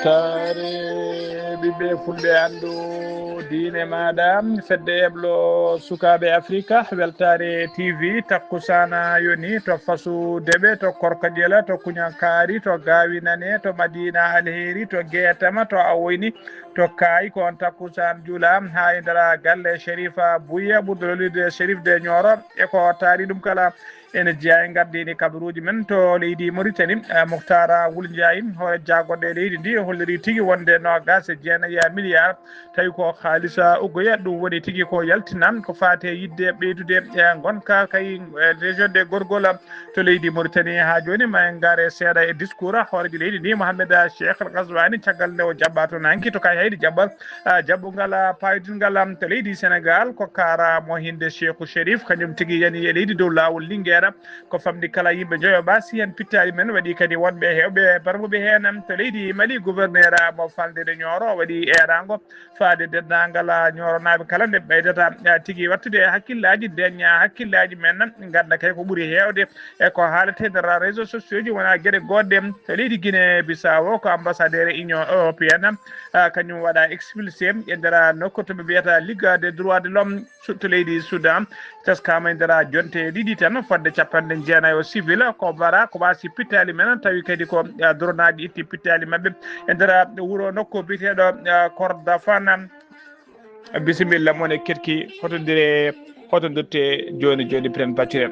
weltare ɓiɓɓe fulɓe andu diine maɗa fedde heblo sukaɓe africa weltare tv takkusana yoni to fasudeɓe to korkodiola to kuñankari to gawinane to madina alheri to guetama to awoyni to kayi ko on takkusan juula ha e ndara galle shérifa bouya ɓurdololide shérif de ñoro e ko taari ɗum kala ene jeeya e gardini kabaruji men to leydi Mauritanie Mohtara Wul Ndiaye hoore jagoɗe leydi ndi holliri tigui wonde nogas e jeenayyi milliard tawi ko haalisa uggoya ɗum woni tigui ko yaltinan ko fate yidde ɓeydude e gonka kay région de Gorgol to leydi Mauritanie ha joni ma en gaare seeɗa e discours hooreji leydi ndi Mohamed Cheikh Al Ghazouani caggal nde o jaɓɓa toon hanki to kay haydi jaɓɓal jaɓɓugal payidingal to leydi Sénégal ko kara mo hinde Cheikhou Chérif kañum tigui yani e leydi dow lawol Linguére ko famdi kala yimɓe joyo basi hen pittali men waɗi kadi wonɓe hewɓe barmuɓe hen to leydi Mali gouverneur mo falde de Nioro waɗi erango faade dendagal ñoronaɓe kala nde ɓeydata tigui wattude hakkillaji deña hakkillaji men ganda kay ko ɓuuri hewde e ko haalete nder réseaux sociaux ji wona gueɗe goɗɗe to leydi Guinée Bissau ko ambassadeur Union européenne kañum waɗa expulsé e nder nokku to ɓe mbiyata Ligue des droits de l'homme to leydi Soudan teskama e nder jonte ɗiɗi tan fodde capanɗe jeenayyi o civil ko bara ko wasi pittali men tawi kadi ko dronaji itti pittali mabɓe e nder wuuro nokku biteɗo Kordofan bisimilla moon e ketki hotodirte joni joni pren baccire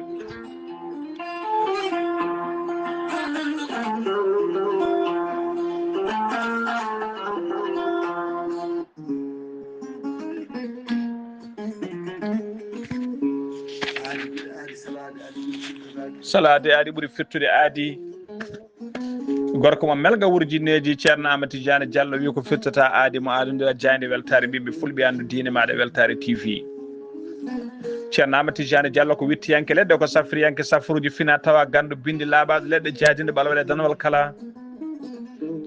salade aadi ɓuuri firtude aadi gorko mo melga wurjineji ceerno Amadou Tidiane Diallo wi ko firtata aadi mo adundira jayde weltare ɓiɓɓe fulɓe andu diine maɗa weltare TV ceerno Amadou Tidiane Diallo ko wittiyanke leɗɗe ko safriyanke safruji fina tawa gandu bindi laaɓaɗo leɗɗe jadinde ɓalwele danwal kala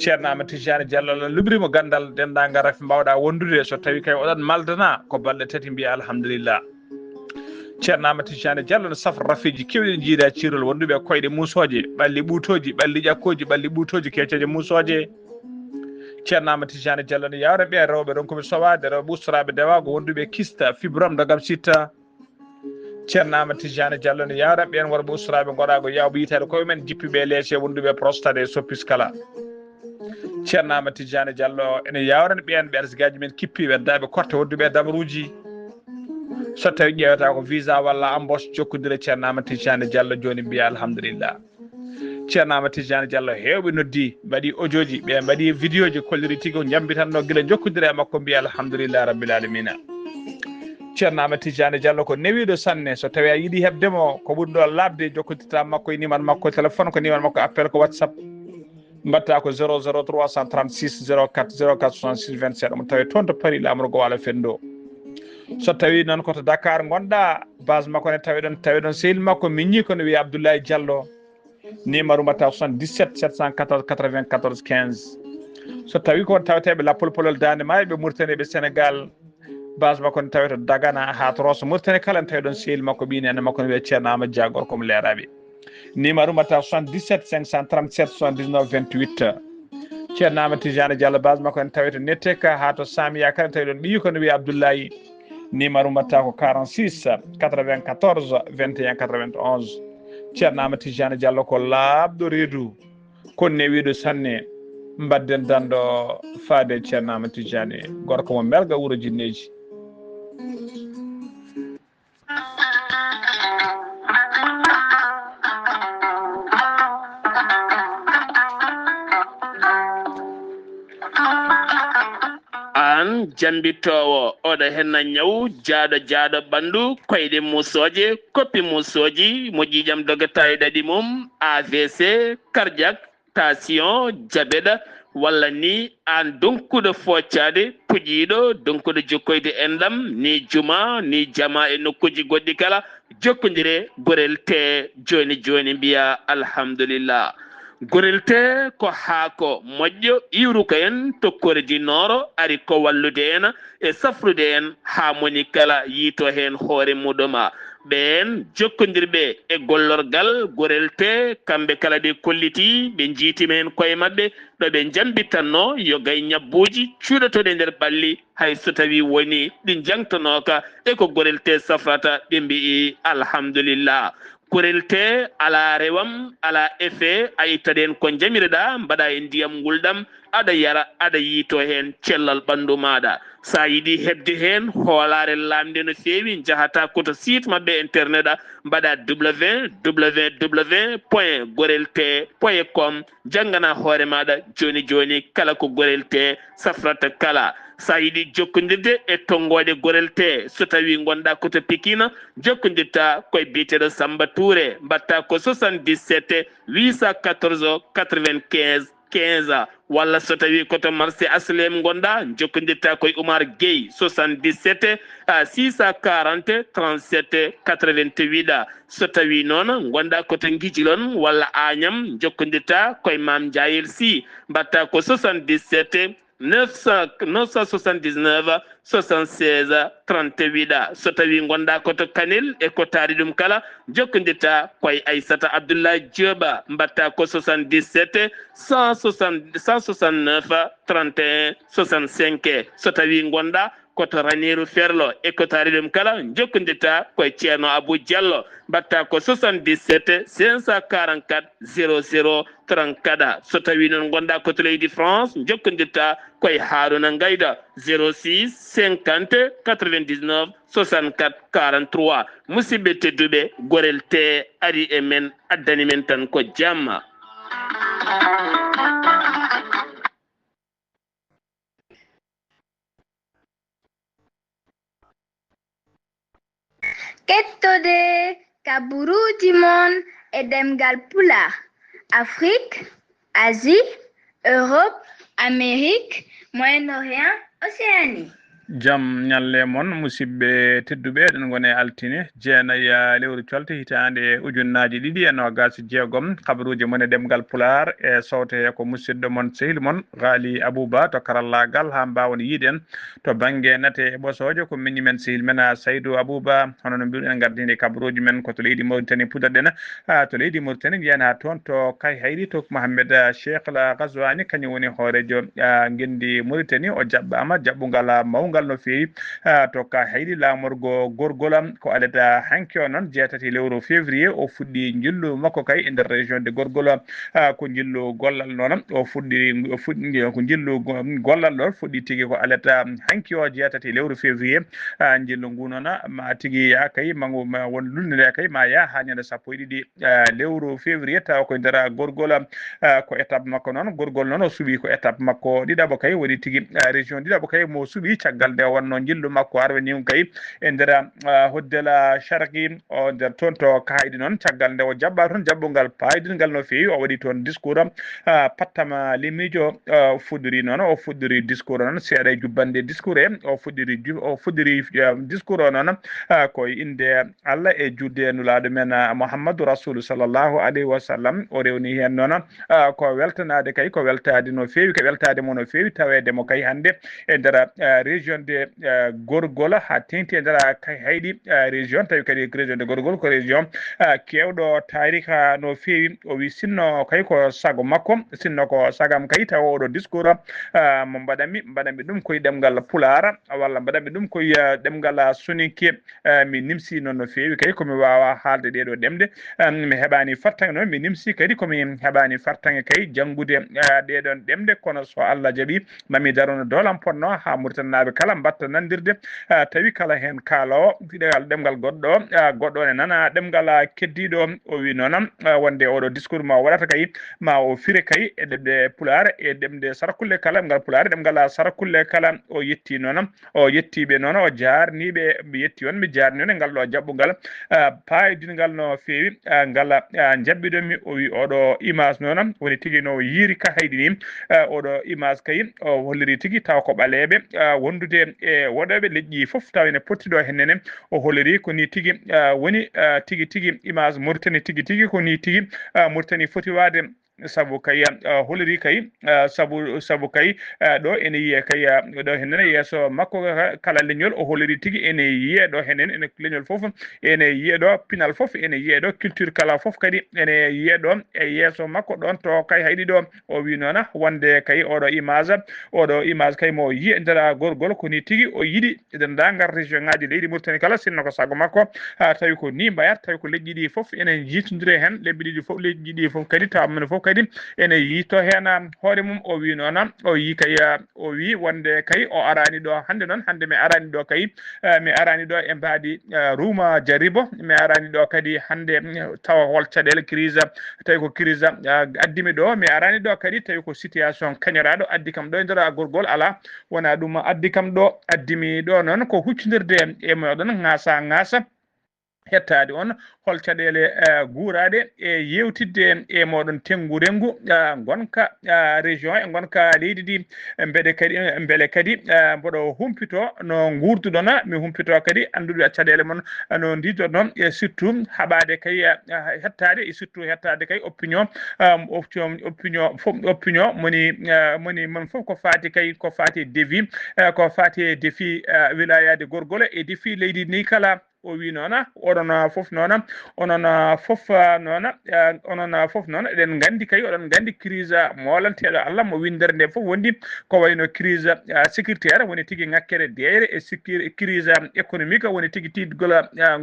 ceerno Amadou Tidiane Diallo lubrimo gandal dendagal rafi mbawɗa wondude so tawi kay oɗon maldana ko balɗe tati mbiya alhamdulillah ceerno Amadou Tidiane Diallo no safra rafiji kewɗi jiida cirol wonduɓe koyɗe musoje ɓalli ɓuutoji ɓalli ƴakkoji ɓalli ɓuutoji keccoje musoje ceerno Amadou Tidiane Diallo no yawra ɓe rewɓe ɗon koɓe sowade rewɓe ustoraɓe dewago wonduɓe kista fibrome dogam sitta ceerno Amadou Tidiane Diallo no yawra ɓen worɓe ustoraɓe goɗago yawɓe yitade koye men jippiɓe leese wonduɓe prostate e soppis kala ceerno Amadou Tidiane Diallo ene yawrani ɓen ɓe arsigaji men kippi weddaɓe korte wonduɓe damaruji so tawi ƴewata ko visa walla embauche jokkodire ceerno Amadou Tidiane Diallo joni mbiya alhamdulillah ceerno Amadou Tidiane Diallo hewɓe noddi mbaɗi audio ji ɓe mbaɗi vidéo ji kolliri tigui jambitanno guila jokkodire e makko mbiya alhamdulillah rabbil alamina ceerno Amadou Tidiane Diallo ko newiɗo sanne so tawi a yiiɗi hebdemo ko ɓuri ɗo labde jokkodita makko e numéro makko téléphone ko numéro makko appel ko WhatsApp mbatta ko 00336 04 04 66 27 omo tawi toon to Paris Lamourou go Walo Fendo so tawi noon koto Dakar gonɗa base makko ne tawi ɗon sehil makko minni kono wiye Abdoulaye Diallo numéro mbatta 77 714 94 15 so tawi ko taweteɓe lappol polol dande maayo ɓe Mauritanie ɓe Sénégal base makko ne tawi to Dagana ha to Rosso Mauritanie kala ne tawi ɗon sehil makko ɓinene makko ne wiye ceerno Amadou Dia gorko mo leeraɓe numéro mbatta 77 537 79 28 ceerno Amadou Tidiane Diallo base makko ne tawi to Netteka ha to Samia kala ne tawi ɗon ɓiyi kono wiye Abdoulaye numéro mbatta ko 46 94 21 91 ceerno Amadou Tidiane Diallo ko labɗo reedu ko newiɗo sanne mbadden danɗo faade ceerno Amadou Tidiane gorko mo melga wuuro jinneji an jambitowo oɗo henna ñaw jaaɗo ɓandu koyɗe musoje koppi musoji mo ƴiƴam dogata e ɗaɗi mum AVC cardiaque tension diabète walla ni an donkuɗo foccade puƴiɗo donkuɗo jokkoyde endam ni juma ni jama e nokkuji goɗɗi kala jokkodire gorel te joni joni mbiya alhamdulillah. gorel te ko haako moƴƴo iwruka en tokkoredi nooro ari ko wallude en e safrude en ha moni kala yiito hen hoore muɗuma ɓen jokkodirɓe e gollorgal gorel te kamɓe kala ɓe kolliti ɓe jiitima hen koye mabɓe ɗo ɓe jambittanno yo gay ñabbuji cuuɗotoɗe nder ɓalli hay so tawi woni ɗi jangtanoka e ko gorel te safrata ɓe mbi'i alhamdulillah. gorel te ala rewam ala effet a ittaɗen ko jamireɗa mbaɗa e ndiyam ngulɗam aɗa yara aɗa yiito hen cellal ɓandu maɗa sa yiɗi hebde hen hoolare lamde no fewi jahata koto site mabɓe internet a mbaɗa www.gorelte.com janggana hoore maɗa joni joni kala ko gorel te safrata kala. sa yiɗi jokkodirde e tonggode gorel te so tawi gonɗa koto Pikine jokkodirta koye biyeteɗo Samba Touré mbatta ko 77 814 95 15 walla so tawi koto marché aslem gonɗa jokkodirta koye Oumar Gueye 77 640 37 88 so tawi noon gonɗa koto Guijilon walla Agnam jokkodirta koye Mame Diayel Sy mbatta ko 77 979 76 38 so tawi gonɗa koto Kanel e ko taari ɗum kala jokkodirta koye Aissata Abdoulaye Dioba mbatta ko 77 169 31 65 so tawi gonɗa koto Ranérou Ferlo e ko taari ɗum kala jokkodirta koye Ceerno Abou Diallo mbatta ko 77 544 00 34 so tawi noon gonɗa koto leydi France jokkodirta koye Harouna Ngayda 06 50 99 64 43 musidɓe tedduɓe gorel te ari e men addani men tan ko jamma. Kettode kaburuji mon e demgal pula Afrique, Asie, Europe, Amérique, Moyen-Orient, Océanie. jam ñalle mon musidɓe tedduɓe eɗen gone altine jeenaya lewru colte hitande ujunnaji ɗiɗi e nogas jeegom kabaruji mon e demgal pular e sawte ko musidɗo mon sehil mon Ghali Abouba to karallagal ha mbawon yiiden to banggue nate e ɓosojo ko minni men sehil men Saydou Abouba hono no mbiruɗen gardinde kabaruji men ko to leydi Mauritanie puɗɗoɗen to leydi Mauritanie jeyana toon to kay hayri to Mohamed Cheikh la Ghazouani kañum woni hoorejo guendi Mauritanie o jaɓɓama jaɓɓugal mawgal no fewi to ka haydi lamorgo gorgolam ko alata hanki o noon jeetati lewru février o fuɗɗi jillu makko kay e nder région de Gorgol ko jillu gollal noon o fuɗɗi ko jillu gollal ɗon fuɗɗi tigui ko alata hanki o jeetati lewru février jillu ngu noon ma tigui ya kay mangu ma won lulnde kay ma ya ha ñande sappo e ɗiɗi lewru février taw koye nder Gorgol ko étape makko noon Gorgol noon o suuɓi ko étape makko ɗiɗaɓo kay woni tigui région ɗiɗaɓo kay mo suuɓi caggal nde wonno jillu makko arwani kay e nder hoddela Charqi o nder toon to kaydi noon caggal nde o jaɓɓa toon jaɓɓugal paydingal no fewi o waɗi toon discours pattama limijo fuɗɗori noon o fuɗɗori discours noon seeɗa e jubbande discours e o fuɗɗori discours o noon koye inde Allah e judde nulaɗo men Mouhammadou Rasoul sallllahu alayhi wa sallam o rewni hen noon ko weltanade kay ko weltade no fewi ko weltade mo no fewi tawedemo kay hande e nder région de Gorgol ha tengti e nder kay hayɗi région tawi kadi région de Gorgol ko région kewɗo tarika no fewi o wi sinno kay ko sago makko sinno ko sagam kay tawa oɗo discours mo mbaɗanmi ɗum koye ɗemgal pulara walla mbaɗanmi ɗum koye ɗemgal soninke mi nimsi noon no fewi kay komi wawa haalde ɗeɗo ɗemde mi heɓani fartange noon mi nimsi kadi komi heɓani fartange kay janggude ɗeɗon ɗemde kono so Allah jaaɓi mami darono doolam ponno ha Mauritanie naɓe kala mbatta nandirde tawi kala hen kaalawo fiɗegal ɗemgal goɗɗo ne nana ɗemgal keddiɗo o wi noon wonde oɗo discours ma waɗata kay ma o fire kay e ɗemɗe pulaar e ɗemɗe sarakulle kala ɗemgal pulaar ɗemgal sarakulle kala o yetti noon o yettiɓe noon o jarniɓe mi yetti on mi jarni on e ngal ɗo jaɓɓugal payidingal no fewi ngal jabbiɗomi o wi oɗo image noon woni tigui no yiiri ka hayɗi ni oɗo image kay o holliri tigui taw ko ɓaleɓe wondude e woɗoɓe leƴƴi foof taw ene pottiɗo hennene o holliri ko ni tigui woni tigui image Mauritanie tigui ko ni tigui Mauritanie foti wade sabu kay holliri kay sabu kay ɗo ene yiye kay ɗo hennene yesso makko kala leñol o holliri tigui ene yiye ɗo henen ene leñol foof ene yiye ɗo pinal foof ene yiye ɗo culture kala foof kadi ene yiye ɗo e yesso makko ɗon to kay hayɗi ɗo o wi noon wonde kay oɗo image kay mo yiye nder gorgol koni tigui o yiiɗi dendagal région ngaji leydi Mauritanie kala sinno ko sago makko tawi ko ni mbayat tawi ko leƴƴi ɗi foof ene jitodiri hen lebbi ɗiɗi foof leƴƴi ɗi foof kadi taw men foof kadi ene yito hen hoore mum o wi noon o yi kay o wi wonde kay o arani ɗo hande noon hande mi arani ɗo kay mi arani ɗo e mbadi Rouma Jaribo mi arani ɗo kadi hande tawa hol caɗele crise tawi ko crise addimi ɗo mi arani ɗo kadi tawi ko situation kañoraɗo addi kam ɗo e nder gorgol ala wona ɗum addi kam ɗo addimi ɗo noon ko huccodirde e moɗon ngasa hettade on hol caɗele guuraɗe e yewtidde e moɗon tengu rengu gonka région e gonka leydi ndi beele kadi mboɗo humpito no gurduɗon mi humpito kadi andude caɗele mon no didotno e surtout haɓade kay hettade e surtout hettade kay opinion moni mon foof ko fati kay ko fati défi wilayade gorgol e défi leydi ni kala o wi noon oɗon foof noon onon foof noon eɗen gandi kay oɗon gandi crise molanteɗo Allah mo windere nde foof wondi ko wayno crise sécuritaire woni tigui ngakkere deyre e crise économique woni tigui tidgol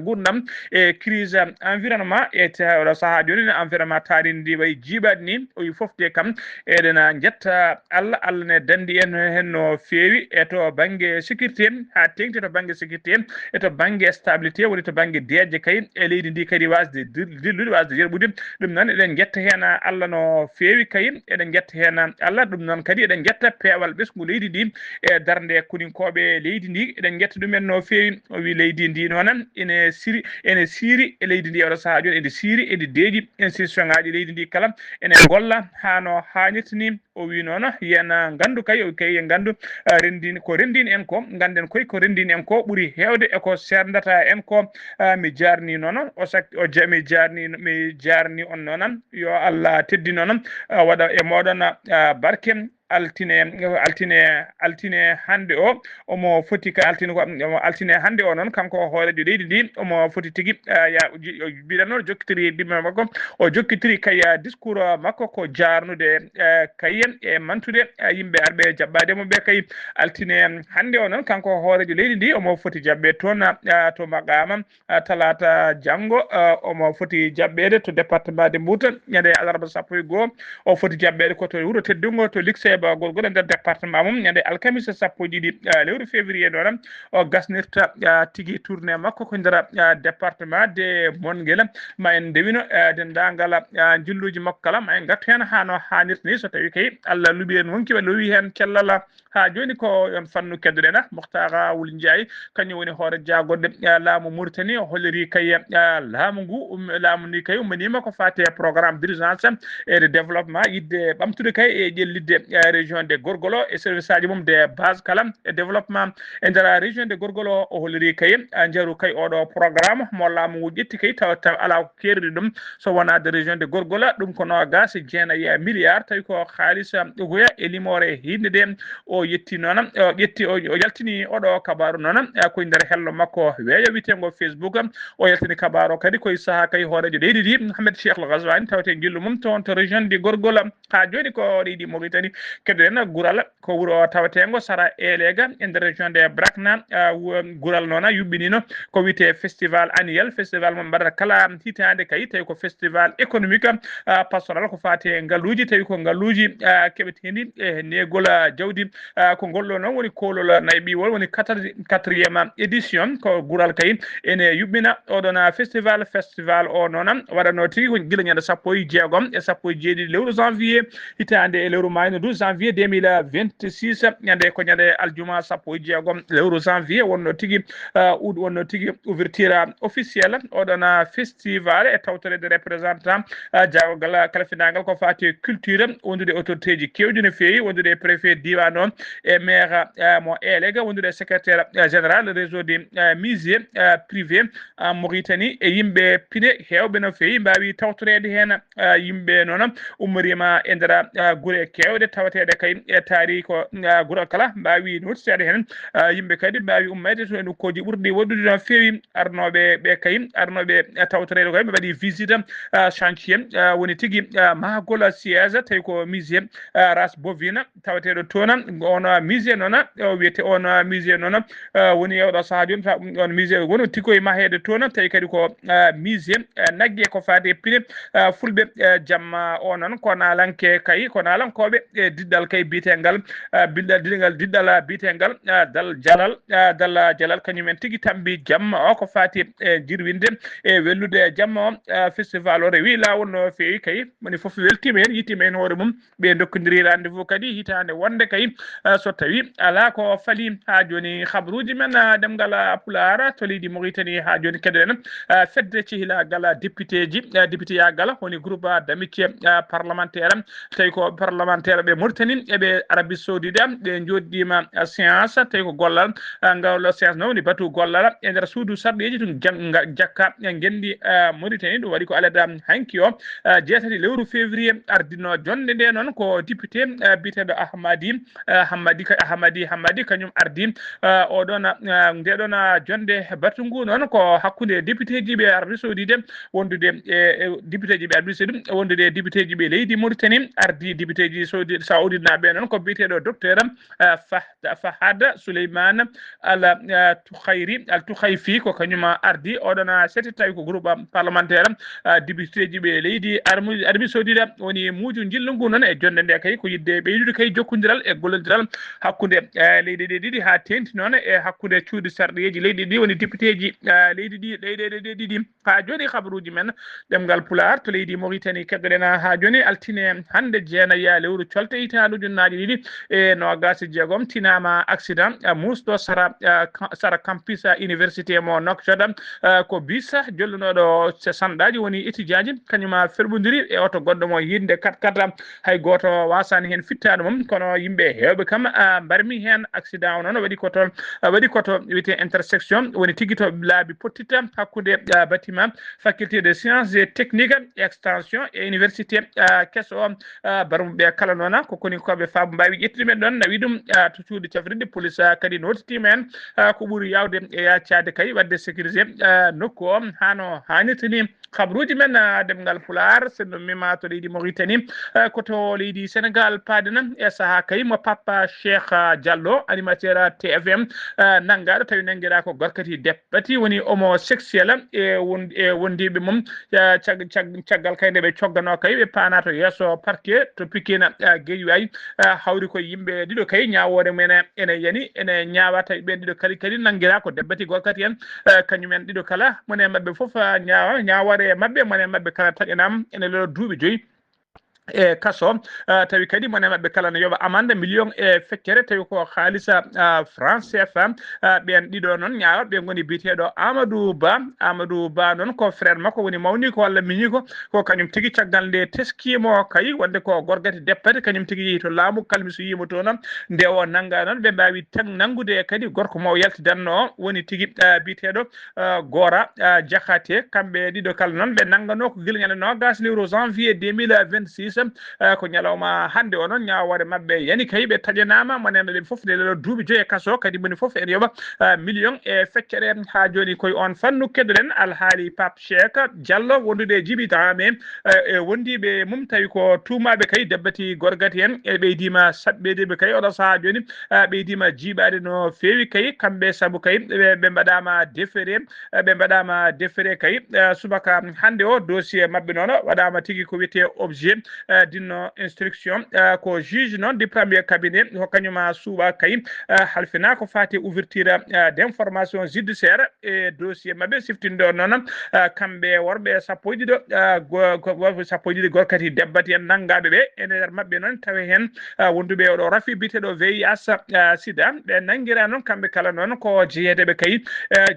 gurdam e crise environnement e oɗo saaha joni no environnement taari ndi way jiiɓade ni o wi foof de kam eɗen jetta Allah ne dandi en hen no fewi e to banggue sécurité ha tengti to banggue sécurité e to banggue stabilité woni to banggue deeje kay e leydi ndi kadi wasde dillude wasde yerɓude ɗum noon eɗen jetta hen Allah no fewi kay eɗen jetta hen Allah ɗum noon kadi eɗen jetta peewal ɓesgu leydi ndi e darde kuninkoɓe leydi ndi eɗen jetta ɗumen no fewi o wi leydi ndi noon ene siiri e leydi ndi oɗo saaha joni ene siiri ene deeƴi institution ngaji leydi ndi kala ene golla hano hannirta ni o wi noon yen gandu kay o kay gandu ko rendini en ko ganden koy ko rendini en ko ɓuuri hewde eko serdata en ko mi jarni noon mi jarni on noon yo Allah teddi noon waɗa e moɗon barke altine hande o omo foti ka altine hande o noon kanko hoorejo leydi ndi omo foti tigui mbiɗa noon jokkitiri dimme makko o jokkitiri kay discours makko ko jarnude kay e mantude yimɓe arɓe jaɓɓademo ɓe kay altine hande o noon kanko hoorejo leydi ndi omo foti jaɓɓe toon to Magama talata janggo omo foti jaɓɓede to département de Mbouta ñande alarba 11 o foti jaɓɓede ko to wuuro teddungo to Lixé gorgol nder département mum ñande alkamisa 12 lewru février noon o gasnirta tigui tourné makko ko nder département de Monguel ma en ndewino dendagal jilluji makko kala ma en gattu hen hano hannirta ni so tawi kay Allah luuɓi en wonkiɓe lowi hen cellal ha joni ko on fannu keddoɗen Mokhtar Wuli Ndiaye kañum woni hoore jagorɗe laamu Mauritanie o holliri kay laamu ngu laamu ni kay ummanima ko fate programme d'urgence et de développement yidde ɓamtude kay e ƴellidde région de Gorgolo e service aji mum de base kala e développement e nder région de Gorgolo o holliri kay jaru kay oɗo programme mo laamu ngu ƴetti kay taw ala ko kerri ɗum so wona de région de Gorgolo ɗum ko nogas jeenayi milliard tawi ko haalisa hoya e limore hinde de o yetti noon o yaltini oɗo kabaru noon koye nder hello makko weeyo witego Facebook o yaltini kabaru kadi koye saaha kay hoorejo leydi ndi Mouhamed Cheikh El Ghazouani tawte jillu mum toon to région de Gorgolo ha joni ko leydi Mauritanie keɗen gural ko wuro tawatengo sara elega e nder région de Brakna gural noona yuɓɓinino ko wiyete festival annuel festival mo mbaɗata kala hitande kay tawi ko festival économique pastoral ko fati ngaluji tawi ko ngaluji keɓeteɗi e negol jawdi ko golɗo noon woni kolol nayɓiwol woni 4e édition ko gural kay ene yuɓɓina oɗon festival o noon waɗano tigui ko guila ñande 16 e 17 lewru janvier hitande e lewru mayno 12 janvier 2026 ñande ko ñande aljuma 16 lewru janvier wonno tigui wonno tigui ouverture officielle oɗon festival e tawtore de représentant jawgal kala finagal ko fati culture wondude autorité ji kewɗi no fewi wondude préfet diwan on e maire mo élega wondude secrétaire général réseau des musée privé Mauritanie e yimɓe pine hewɓe no fewi mbawi tawtorede hen yimɓe noon ummorima e nder guure kewɗe tawatede kay e taari ko guural kala mbawi nottitede hen yimɓe kadi mbawi ummede to nokkuji ɓurɗi woddude no fewi arnoɓe ɓe kay arnoɓe tawtorede koye ɓe mbaɗi visite chantier woni tigui mahgol siège tawi ko musée race bovine tawateɗo toon on musée noon wiyete on musée noon woni ewɗo saaha joni on musée woni tigui koye mahede toon tawi kadi ko musée naggue ko fati pine fulɓe jamma o noon ko nalanke kay ko nalankoɓe e diɗɗal kay bitegal diɗɗal bitegal dal jalal kañumen tigui tambi jamma o ko fati e jirwinde e wellude jamma o festival o rewi lawol no fewi kay woni foof weltima hen yittima hen hoore mum ɓe dokkodiri rendez-vous kadi hitande wonde kay so tawi ala ko faali ha joni habaruji men demgal Pulaar to leydi Mauritanie ha joni keɗen fedde cehilagal député yagal woni groupe d'amitié parlementaire tawi ko parlementaire ɓe Mauritanie eɓe Arabie Saoudite ɓe joɗɗima séance tawi ko gollal ngawlo séance noon woni batu gollal e nder suudu sarɗeji to jakka gendi Mauritanie ɗum waɗi ko alada hanki o jeetati lewru février ardino jonde nde noon ko député biteɗo Hamadi kañum ardi oɗon ndeɗon jonde batu ngu noon ko hakkude député ji ɓe Arabie Saoudite wondude e député ji ɓe Arabie Saoudite wondude député ji ɓe leydi Mauritanie ardi député ji saoudite naɓe noon ko biteɗo docteur Fahad Souleymane al Toukhayfi ko kañum ardi oɗon seti tawi ko groupe parlementaire député ji ɓe leydi Arabie Saoudite woni muuju jillu ngu noon e jonde nde kay ko yidde ɓeydude kay jokkodiral e gollodiral hakkude leydi ɗe ɗiɗi ha tenti noon e hakkude cuuɗi sarɗeji leydi ɗi woni député ji leydi ɗi leyɗeɗe ɗiɗi ha joni habaruji men ɗemgal Pulaar to leydi Mauritanie keɗoɗen ha joni altine hande jeenaya lewru colte hitande ujunnaje ɗiɗi e nogas jeegom tinama accident musɗo sara campus université mo Nouakchott ko bis jollunoɗo sanɗaji woni étudiant ji kañuma ferɓodiri e oto goɗɗo mo yinde 4x4 hay goto wasani hen fittade mum kono yimɓe hewɓe kam mbarmi hen accident o noon waɗi koto wiyete intersection woni tigui to laabi pottitta hakkude bâtiment faculté de sciences et techniques et extension et université kesso barmuɓe kala noon kokoni koɓe faamu mbawi ƴettude men ɗon nawi ɗum to cuuɗi cafride police kadi nottitima hen ko ɓuuri yawde e yaccade kay wadde sécurisé nokku o hano hannirta ni habaruji men demgal Pulaar senno mima to leydi Mauritanie koto leydi Sénégal paadena e saaha kay mo Papa Cheikh Diallo animateur TFM nangaɗo tawi nangueɗa ko gorkati deppati woni homosexuel e wondiɓe mum caggal kay nde ɓe coggano kay ɓe paana to yesso parquet to Pikine Guédiawaye hawri ko yimɓe ɗiɗo kay ñawore men ene yani ene ñawa tawi ɓen ɗiɗo kadi nangueɗa ko debbati gorkati en kañumen ɗiɗo kala mone mabɓe foof ñawore mabɓe mone mabɓe kala taƴanam ene lelo duuɓi 5 e kaso tawi kadi mone mabɓe kala ne yoɓa amande million e feccere tawi ko haalisa franc CFA ɓen ɗiɗo noon ñaawat ɓe goni biteɗo Amadou Ba noon ko frère makko woni mawni ko walla miñi ko kañum tigui caggal nde teskimo kay wonde ko gorgati deppati kañum tigui yeehi to laamu kalmi so yimo to noon nde o nangga noon ɓe mbawi tan nangude kadi gorko mo yaltidanno o woni tigui biteɗo Gora Diakhaté kamɓe ɗiɗo kala noon ɓe nanggano ko guila ñande nogas lewru janvier 2026 ko nyalawma hande onon nyaawore mabbe yani kay be tajenama monene be fof de duubi joye kaso kadi moni fof en yoba million e feccere ha joni koy on fannu kedden alhaali Pape Cheikh Diallo wondude jibitame e wondibe mum tawi ko tumabe kay debbati gorgati en e beydima sabbede be kay odo sa joni beydima jibade no fewi kay kambe sabu kay be badama defere kay subaka hande o dossier mabbe nono wadama tigi ko wiete objet dinno instruction ko juge non du premier cabinet ko kanyuma suba kay halfina ko fati ouverture d'information judiciaire e dossier mabbe siftindo non kambe worbe sappoji do sappoji gorkati debbati en nangabe be ene mabbe non tawe hen wondube o do rafi bitedo VIH sida be nangira non kambe kala non ko jeyede be kay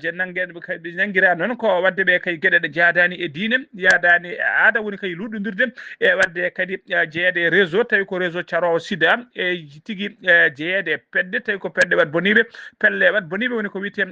je nangede be kay nangira non ko wadde be kay gede de jaadani e diine yaadani aada woni kay ludundirde e wadde kadi jeyede réseau tawi ko réseau caro sida e tigi jeyede pedde tawi ko pedde wat bonibe pelle wat bonibe woni ko wiite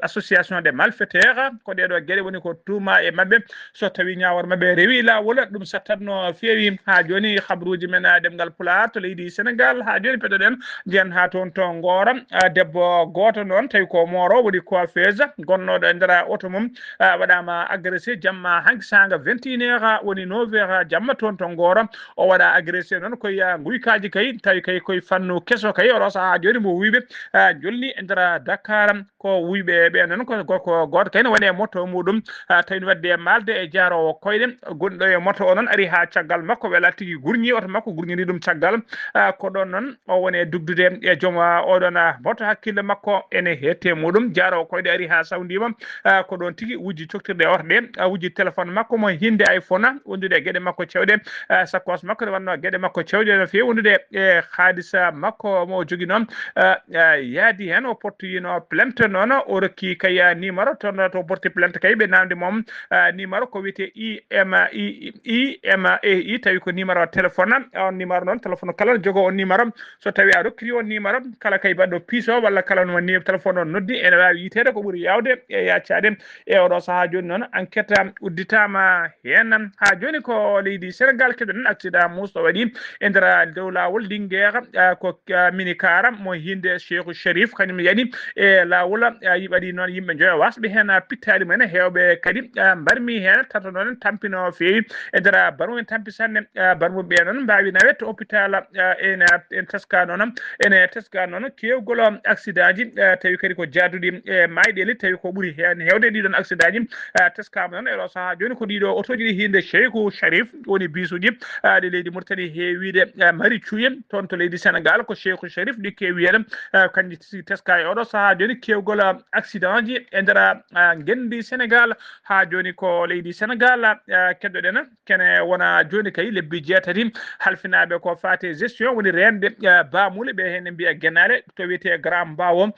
association des malfaiteurs ko dedo gede woni ko tuma e mabbe so tawi nyaawor mabbe rewi la wala dum sattanno fewi ha joni khabruji men demgal pulaar to leydi Sénégal ha joni pedoden jen ha ton to ngoram debbo goto non tawi ko moro woni coiffeuse gonnodo ndara auto mum wadama agressé jamma hanki sanga 21h woni 9h jamma ton to ngoram o wada agressé non ko ya nguykaaji kay tawi kay koy fannu keso kay o rosa joni mo wiibe jolni ndara Dakar ko wiibe be non ko goto kay woni moto mudum tawi wadde malde e jaaro koyde gondo e moto onon ari ha caggal makko wela tigi gurni oto makko gurniri dum caggal ko don non o woni dugdude e joma odona moto hakkille makko ene hete mudum jaaro koyde ari ha sawndima ko don tigi wuji coktirde orde wuji téléphone makko mo hinde iPhone wondude gede makko cewde sakos makko de wanno gede makko cewde no fi wondude e khadisa makko mo jogi non yaadi hen o portuyino plainte non o rokki kaya numéro to porti plainte kay be namde mom numéro ko wiete IMEI tawi ko numéro téléphone on numéro non téléphone kala jogo on numéro so tawi a rokki on numéro kala kay baddo piso walla kala no ni téléphone on noddi ene wawi yitede ko buri yawde e yaccade e odo saha joni non enquête udditama hen ha joni ko leydi Sénégal kedon accident musto wadi e ndara dow lawol Linguère ko minikara mo hinde Cheikh Sharif kanyum yani e lawol yibadi non yimbe joyo wasbe hen pittali men hewbe kadi barmi hen tato non tampino fewi e ndara baru en tampi sanne barmu be non mbawi nawet hôpital en teska non kewgol accident ji tawi kadi ko jaadudi e maydeli tawi ko buri hen hewde didon accident ji teska non e ro saha joni ko dido otoji hinde Cheikh Sharif woni bisuji de leydi Mauritanie heewide mari cuyen ton to leydi Sénégal ko Cheikh Sharif di kewiyedam kanji teska e odo saha joni kewgol accident ji e ndara gendi Sénégal ha joni ko leydi Sénégal keddoden kene wona joni kay lebbi jeetati halfinabe ko fate gestion woni rende baamule be hen biya genare to wiete gram bawo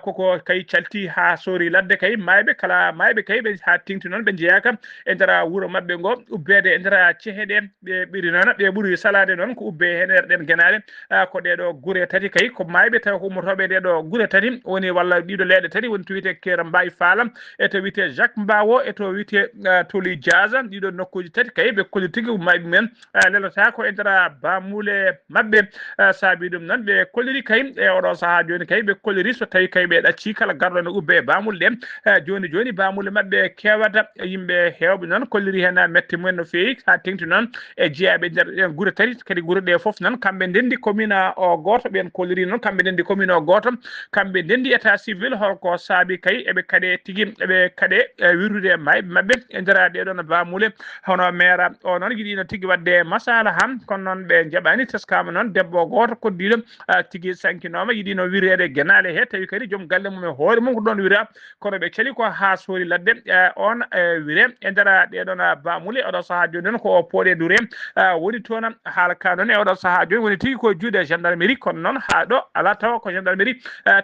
koko kay calti ha sori ladde kay maybe kala maybe kay be ha tingti non be jeyaka e ndara wuro mabbe go ubbede e ndara cehede be biri non be buri salade non ko ubbe hen den genare ko dedo gure tati kay ko maybe taw ko motobe dedo gure tati woni walla dido leede tati woni to wiete kera mbay falam e to wiete Jacques Mbawo e to wiete Toli Jaza dido nokkuji tati kay be kolitigi maybe men lelota ko e ndara baamule mabbe saabi dum non be koliri kay e odo saha joni kay be koliri so tawi kay be dacci kala gardo no ubbe baamulde joni baamule mabbe kewata yimbe hewbe non koliri hen metti men no fewi ha tingti non e jeyabe der gure tari kadi gure de fof non kambe dendi commune o goto ben koliri non kambe dendi commune o goto kambe dendi état civil holko saabi kay ebe kade tigi ebe kade wirude mabbe e ndara de don baamule hono mera o non gidi no tigi wadde masala ham kon non be jabani teskama non debbo goto ko dido tigi sankinoma yidi no wirede genale he tawi kadi joom galle mum e hoore mum ko don wira kono be celi ko ha sori ladde on wire e ndara de don baamule odo saha joni ko poode dure woni tona halka non e odo saha joni woni tigi ko juude gendarmerie kon non ha do ala taw ko gendarmerie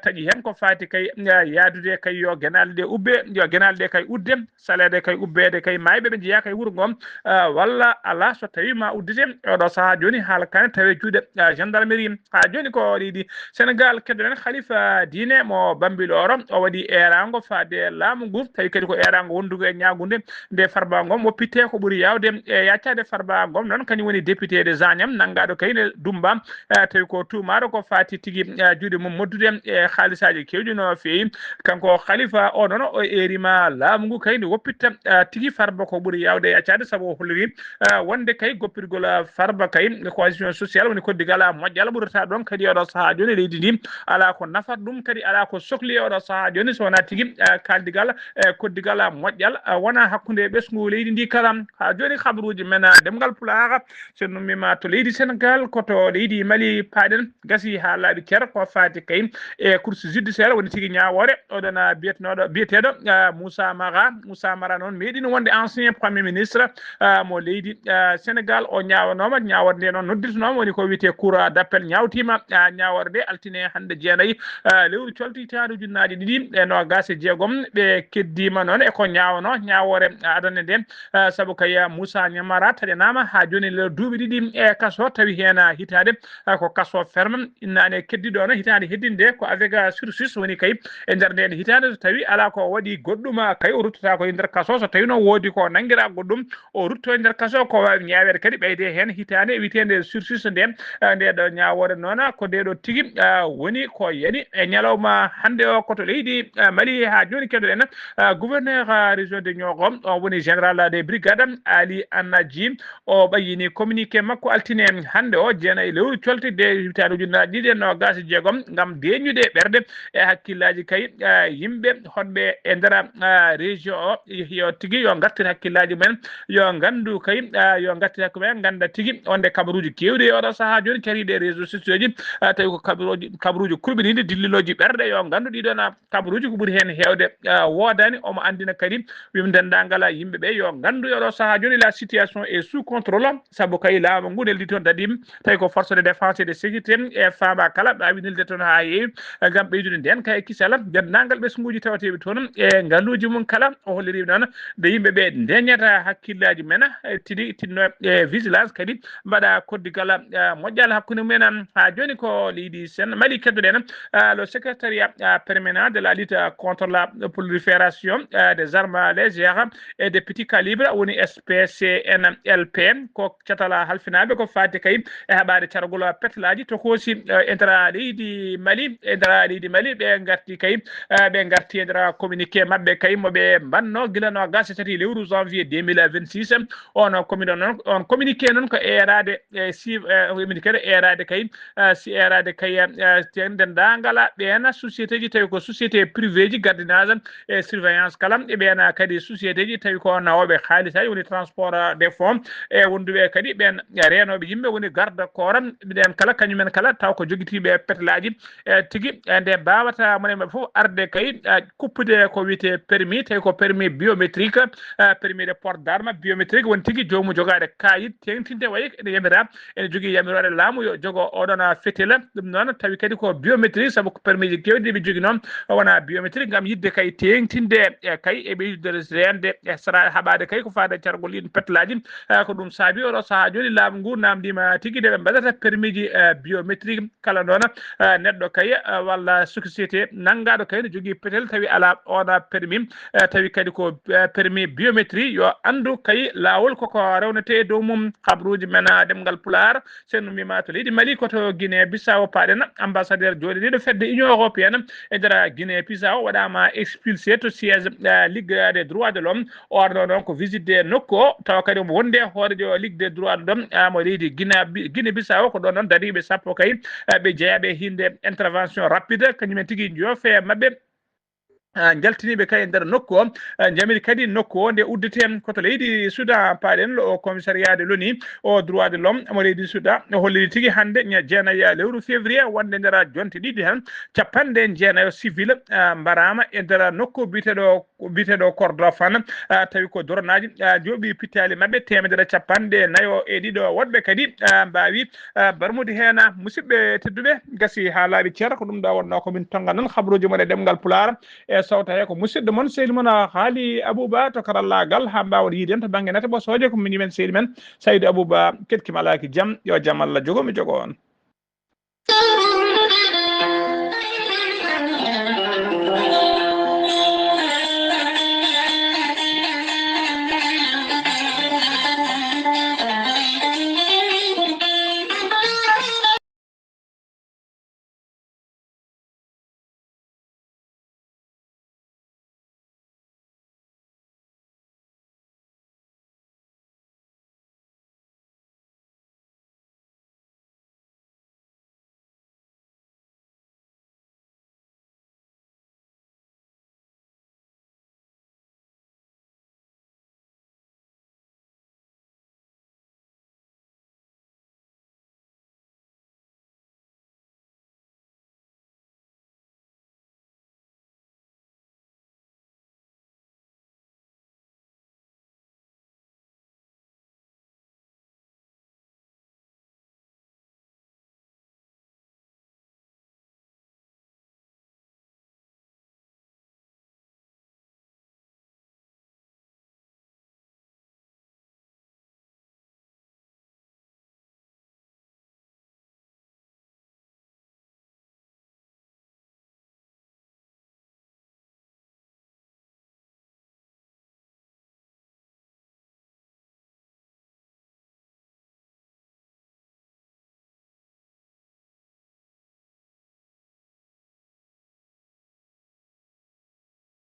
taji hen ko fati kay yaadude kay yo genalde ubbe yo genalde kay udde salede kay ubbede kay maybe be jiya kay wuro gom walla ala so tawi ma uddite odo saha joni halka tawi juude gendarmerie ha joni ko leydi Sénégal kedden Khalifa Dine mo Bambiloro o wadi erango faade laamu ngu tawi kadi ko erango wondugo e nyaagunde nde farba ngom woppite ko buri yawde e yaccade farba gom non kany woni député de Zagnam nangaɗo kayne Dumba tawi ko tumaɗo ko fati tigi juuɗe mum moddude e haalisaji kewɗi no feewi kanko Khalifa o noon o erima laamu ngu kayne woppitta tigi Farba ko ɓuuri yawde accade saabu o holliri wonde kay goppirgol Farba kay coalition sociale woni koddigal moƴƴal ɓurata ɗon kadi oɗo saaha joni leydi ndi ala ko nafat ɗum kadi ala ko sohli oɗo saaha joni so wona tigi kaldigal koddigal moƴƴal wona hakkude ɓesgu leydi ndi kala ha joni habaruji men demgal Pulaar so nummima to leydi Sénégal koto leydi Mali paaɗen gasi ha laaɓi ker ko fati kay e course judiciaire woni tigi ñawore oɗon biyeteɗo Moussa Mara noon meeɗino wonde ancien premier ministre mo leydi Sénégal o ñawanoma ñaworde nde noon noddirtanoma woni ko wiyete cour d'appel ñawtima ñaworde altine hande jeenayyi lewru colti taari ujunnaje ɗiɗi e nogas e jeegom ɓe keddima noon eko ñawano ñawore adane nden saabu kay Moussa Mara taƴanama ha joni le duuɓi ɗiɗi e kaso tawi hen hitade ko kaso ferme innane keddiɗo no hitande heddinde ko avec sursis woni kay e nder nden hitande so tawi ala ko waɗi goɗɗum kay o ruttata ko e nder kaso so tawi no woodi ko nanguira goɗɗum o rutto e nder kaso ko wawi ñawede kadi ɓeyde hen hitande witende sursis nde ndeɗo ñawore noon ko ndeɗo tigui woni ko yani e ñalawma hande o koto leydi Mali ha joni keɗoɗen gouverneur région de Niogom o woni général des brigades Ali Anadji o ɓayini communiqué makko altine hande o jeenayyi lewru coltide hitande ujunnaje ɗiɗi e nogas e jeegom gam deñude ɓerde e hakkillaji kay yimɓe honɓe e nder région o yo tigui yo gartir hakkillaji mumen yo gandu kay yo gartir hakku mumen ganda tigui onde kabaruji kewɗi oɗo saaha joni cariɗe e réseau sociaux ji tawi ko kabaruji kulɓinide dilliloji ɓerde yo gandu ɗiɗon kabaruji ko ɓuuri hen hewde wodani omo andina kadi wim dendagal yimɓeɓe yo gandu oɗo saaha joni la situation est sous contrôle saabu kay laamu ngu neldi toon daɗim tawi ko force de défense et de sécurité e fama kala ɓawi nelde toon ha yeewi gam ɓeydude nden kay kisala dendagal ɓesguji tawateɓe toon e ngaluji mum kala o holliri noon de yimɓeɓe ndeñata hakkillaji men tiɗi tinno e vigilance kadi mbaɗa koddigal moƴƴal hakkude mumen ha joni ko leydi sen Mali keddoɗen le secrétariat permanent de la lutte contre la prolifération des armes légères et des petits calibres woni SPCNLP ko catala halfinaɓe ko fati kay e haɓade cargol petlaji to hoosi e nder leydi Mali ɓe garti kay ɓe garti e nder communiqué mabɓe kay moɓe mbanno guilano gas tati lewru janvier 2026 on communiqué noon ko erade communiqué erade kay si erade kay dendagal ɓen société ji tawi ko société privé ji gardinage e surveillance kala e ɓen kadi société ji tawi ko nawoɓe haalisaji woni transport des fonds e wonduɓe kadi ɓen renoɓe yimɓe woni garde corps ɓen kala kañumen kala taw ko joguitiɓe petelaji tigui nde mbawata monema foof arde kay kuppude ko wiyete permis tawi ko permis biométrique permis de port d'arme biométrique woni tigui jomum jogade kayit tengtinde wayi ene yamira ene jogui yamirore laamu yo jogo oɗon fetela ɗum noon tawi kadi ko biométrique saabu ko permis ji kewɗi ɓe jogui noon wona biométrique gam yidde kay tengtinde kay e ɓeydude rende e sara haɓade kay ko fade cargol ɗin petelaji ko ɗum saabi oɗo saaha joni laamu ngu namdima tigui nde ɓe mbaɗata permis ji biométrique kala noon neɗɗo kay walla société nangaɗo kay ne jogui petel tawi ala ona permis tawi kadi ko permis biométrie yo andu kay lawol koko rewnete dow mum habruji men demgal Pulaar sen numima to leydi Mali koto Guinée Bissau paɗen ambassadeur joɗiniɗo fedde union européenne e nder Guinée Bissau waɗama expulsé to siège ligue des droits de l'homme orno noon ko visite nokku o tawa kadi omo wonde hoorejo ligue des droits de l'homme mo leydi Guinée Bissau ko ɗon noon dariɓe sappo kay ɓe jeeyaɓe hinde intervention rapide kañumen tigui joofe mabɓe jaltiniɓe kay nder nokku o jamiri kadi nokku o nde uddete koto leydi Soudan paɗen o commissariat de l'ONU o droit de l'homme mo leydi Soudan holliri tigui hande jeenayyi lewru février wonde nder jonte ɗiɗi tan capanɗe jeenayo civil mbarama e nder nokku biteɗo Kordofan tawi ko doronaji jooɓi pittali mabɓe temedere capanɗe nayo e ɗiɗo woɗɓe kadi mbawi barmude hen musidɓe tedduɓe gasi ha laaɓi ceer ko ɗum ɗo wonno komin tonga noon habaruji mon e ɗemgal Pulaar e sawta he ko musidɗo moon sehil moon haali Abouba to karallagal ha mbawon yiiden to banggue nete ɓosoje ko min yimen sehil men Saydou Abouba ketkima alaki jaam yo jaam Allah jogomi jogo on.